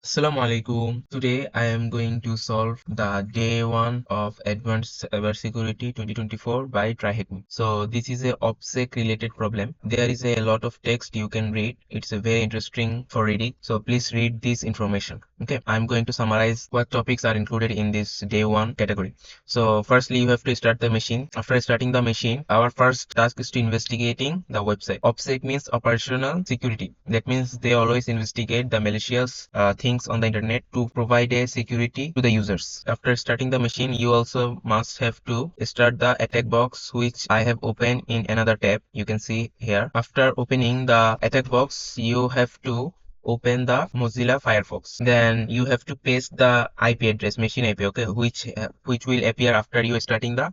Assalamu alaikum. Today I am going to solve the day one of Advanced Cybersecurity 2024 by TryHackMe. So this is a OPSEC related problem. There is a lot of text you can read. It's a very interesting for reading. So please read this information. Okay, I'm going to summarize what topics are included in this day one category. So firstly, you have to start the machine. After starting the machine, our first task is to investigating the website. OPSEC means operational security. That means they always investigate the malicious things on the internet to provide a security to the users. After starting the machine, you also must have to start the attack box, which I have opened in another tab. You can see here. After opening the attack box, you have to open the Mozilla Firefox. Then you have to paste the IP address, machine IP, okay, which will appear after you starting the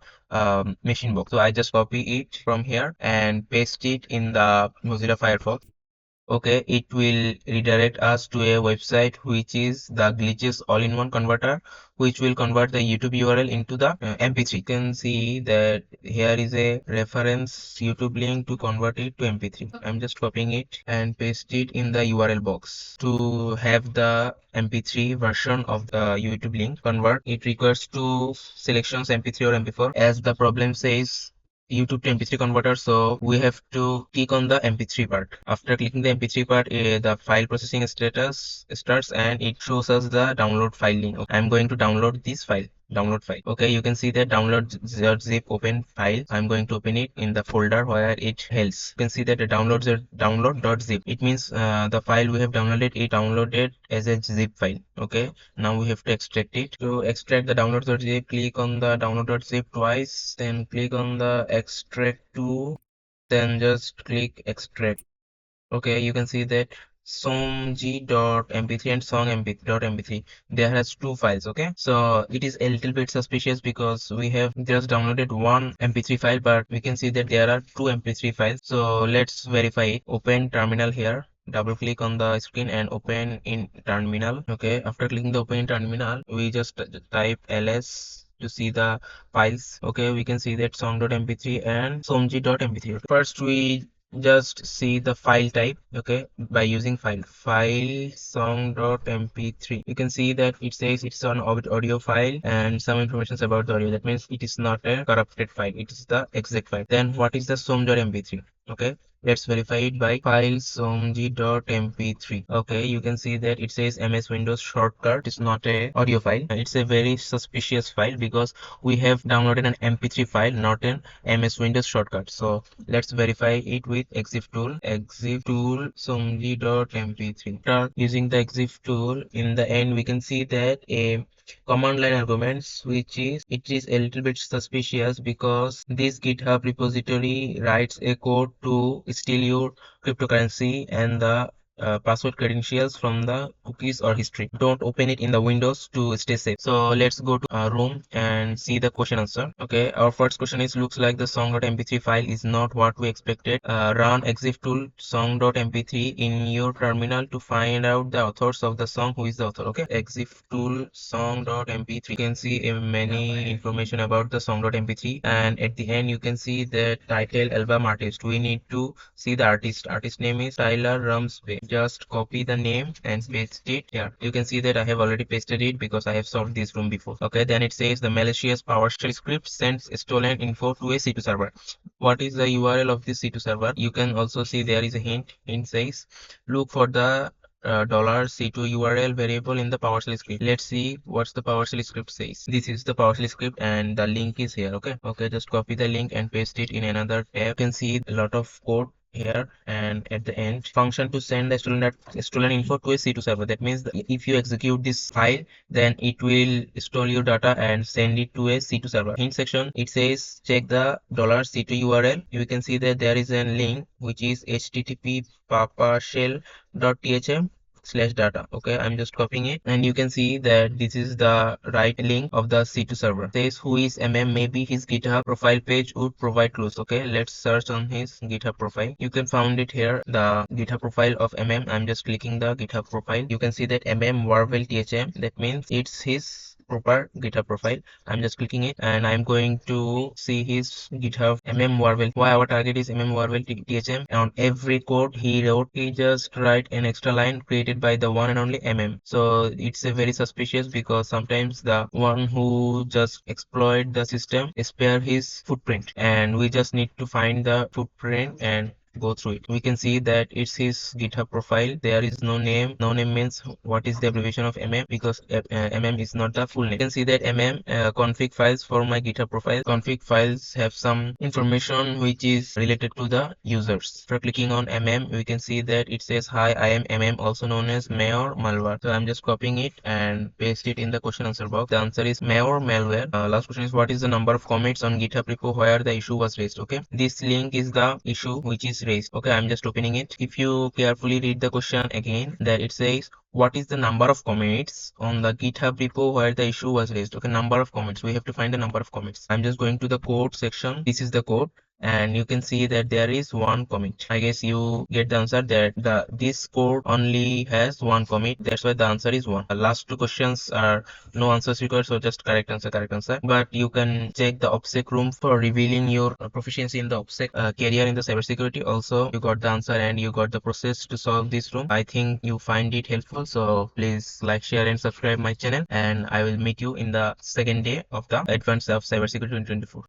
machine box. So I just copy it from here and paste it in the Mozilla Firefox. Okay, it will redirect us to a website which is the glitches all-in-one converter, which will convert the YouTube URL into the MP3. You can see that here is a reference YouTube link to convert it to MP3. I'm just copying it and paste it in the URL box. To have the MP3 version of the YouTube link convert, it requires two selections, MP3 or MP4, as the problem says YouTube to MP3 converter, so we have to click on the MP3 part. After clicking the MP3 part, the file processing status starts and it shows us the download file link. I'm going to download this file. Download file. Okay, you can see the download.zip open file. I'm going to open it in the folder where it helps. You can see that the download.zip. It means the file we have downloaded, it downloaded as a zip file. Okay, now we have to extract it. To extract the download.zip, click on the download.zip twice, then click on the extract to, then just click extract. Okay, you can see that somg.mp3 and songmp.mp3, there has two files. Okay, so it is a little bit suspicious because we have just downloaded one mp3 file, but we can see that there are two mp3 files. So let's verify it. Open terminal here, double click on the screen and open in terminal. Okay, after clicking the open in terminal, we just type ls to see the files. Okay, we can see that song.mp3 and somg.mp3. First we just see the file type. Okay, by using file song.mp3, you can see that it says it's an audio file and some information about the audio. That means it is not a corrupted file, it is the exact file. Then what is the som.mp3? Okay, let's verify it by file somg.mp3. Okay, you can see that it says ms windows shortcut. It's not a audio file. It's a very suspicious file because we have downloaded an mp3 file, not an ms windows shortcut. So let's verify it with exif tool somg.mp3. After using the exif tool, in the end we can see that a command line arguments, which is, it is a little bit suspicious because this GitHub repository writes a code to steal your cryptocurrency and the password credentials from the cookies or history. Don't open it in the Windows to stay safe. So let's go to our room and see the question answer. Okay, our first question is, looks like the song.mp3 file is not what we expected. Run exif tool song.mp3 in your terminal to find out the authors of the song. Who is the author? Okay, exif tool song.mp3. You can see many information about the song.mp3, and at the end you can see the title, album, artist. We need to see the artist name is Tyler Rumsby. Just copy the name and paste it here. You can see that I have already pasted it because I have solved this room before. Okay, then it says the malicious PowerShell script sends stolen info to a C2 server. What is the URL of this C2 server? You can also see there is a hint. Hint says look for the $C2 URL variable in the PowerShell script. Let's see what's the PowerShell script says. This is the PowerShell script and the link is here. Okay, just copy the link and paste it in another tab. You can see a lot of code here, and at the end, function to send the stolen info to a C2 server. That means if you execute this file, then it will store your data and send it to a C2 server. Hint section, it says check the $C2 URL. You can see that there is a link which is http papashell.thm/data. Okay, I'm just copying it, and you can see that this is the right link of the C2 server. It says who is maybe his GitHub profile page would provide clues. Okay, let's search on his GitHub profile. You can find it here, the GitHub profile of I'm just clicking the GitHub profile. You can see that Warvel THM. That means it's his proper GitHub profile. I'm just clicking it and I'm going to see his GitHub warvel. Why our target is warvel thm. On every code he wrote, he just write an extra line created by the one and only So it's a very suspicious, because sometimes the one who just exploit the system spare his footprint, and we just need to find the footprint and go through it. We can see that it's his GitHub profile. There is no name. No name means what is the abbreviation of because is not the full name. You can see that config files for my GitHub profile. Config files have some information which is related to the users. After clicking on we can see that it says, hi, I am also known as Mayor Malware. So I'm just copying it and paste it in the question answer box. The answer is Mayor Malware. Last question is, what is the number of commits on GitHub repo where the issue was raised? Okay, this link is the issue which is raised. Okay, I'm just opening it. If you carefully read the question again, that it says, what is the number of commits on the GitHub repo where the issue was raised? Okay, number of commits. We have to find the number of commits. I'm just going to the code section. This is the code, and you can see that there is one commit. I guess you get the answer that this code only has one commit. That's why the answer is 1. The last 2 questions are no answers required, so just correct answer. But you can check the OPSEC room for revealing your proficiency in the OPSEC career in the cybersecurity. Also, you got the answer and you got the process to solve this room. I think you find it helpful, so please like, share and subscribe my channel, and I will meet you in the second day of the Advanced of Cybersecurity 2024.